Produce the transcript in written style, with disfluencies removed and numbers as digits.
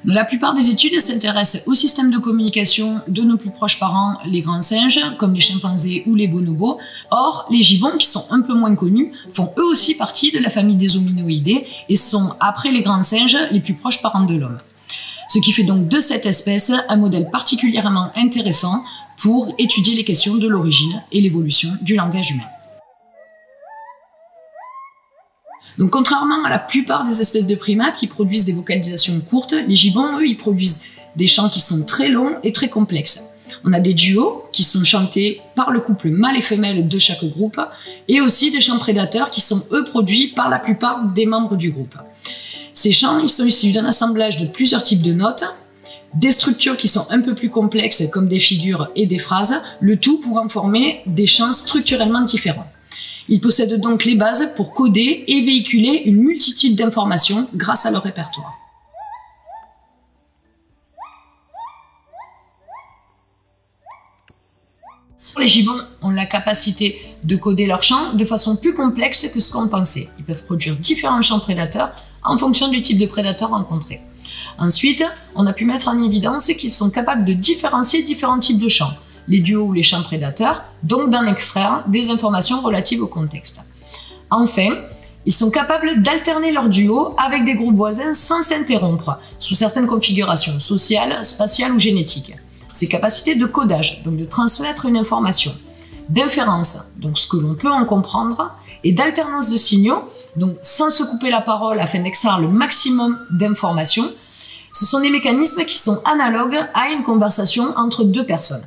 La plupart des études s'intéressent au système de communication de nos plus proches parents, les grands singes, comme les chimpanzés ou les bonobos. Or, les gibbons, qui sont un peu moins connus, font eux aussi partie de la famille des hominoïdés et sont, après les grands singes, les plus proches parents de l'homme. Ce qui fait donc de cette espèce un modèle particulièrement intéressant pour étudier les questions de l'origine et l'évolution du langage humain. Donc, contrairement à la plupart des espèces de primates qui produisent des vocalisations courtes, les gibbons, eux, ils produisent des chants qui sont très longs et très complexes. On a des duos qui sont chantés par le couple mâle et femelle de chaque groupe et aussi des chants prédateurs qui sont, eux, produits par la plupart des membres du groupe. Ces chants, ils sont issus d'un assemblage de plusieurs types de notes, des structures qui sont un peu plus complexes comme des figures et des phrases, le tout pour en former des chants structurellement différents. Ils possèdent donc les bases pour coder et véhiculer une multitude d'informations grâce à leur répertoire. Les gibbons ont la capacité de coder leurs chants de façon plus complexe que ce qu'on pensait. Ils peuvent produire différents chants prédateurs en fonction du type de prédateur rencontré. Ensuite, on a pu mettre en évidence qu'ils sont capables de différencier différents types de chants, les duos ou les chants prédateurs, donc d'en extraire des informations relatives au contexte. Enfin, ils sont capables d'alterner leurs duos avec des groupes voisins sans s'interrompre, sous certaines configurations sociales, spatiales ou génétiques. Ces capacités de codage, donc de transmettre une information, d'inférence, donc ce que l'on peut en comprendre, et d'alternance de signaux, donc sans se couper la parole afin d'extraire le maximum d'informations, ce sont des mécanismes qui sont analogues à une conversation entre deux personnes.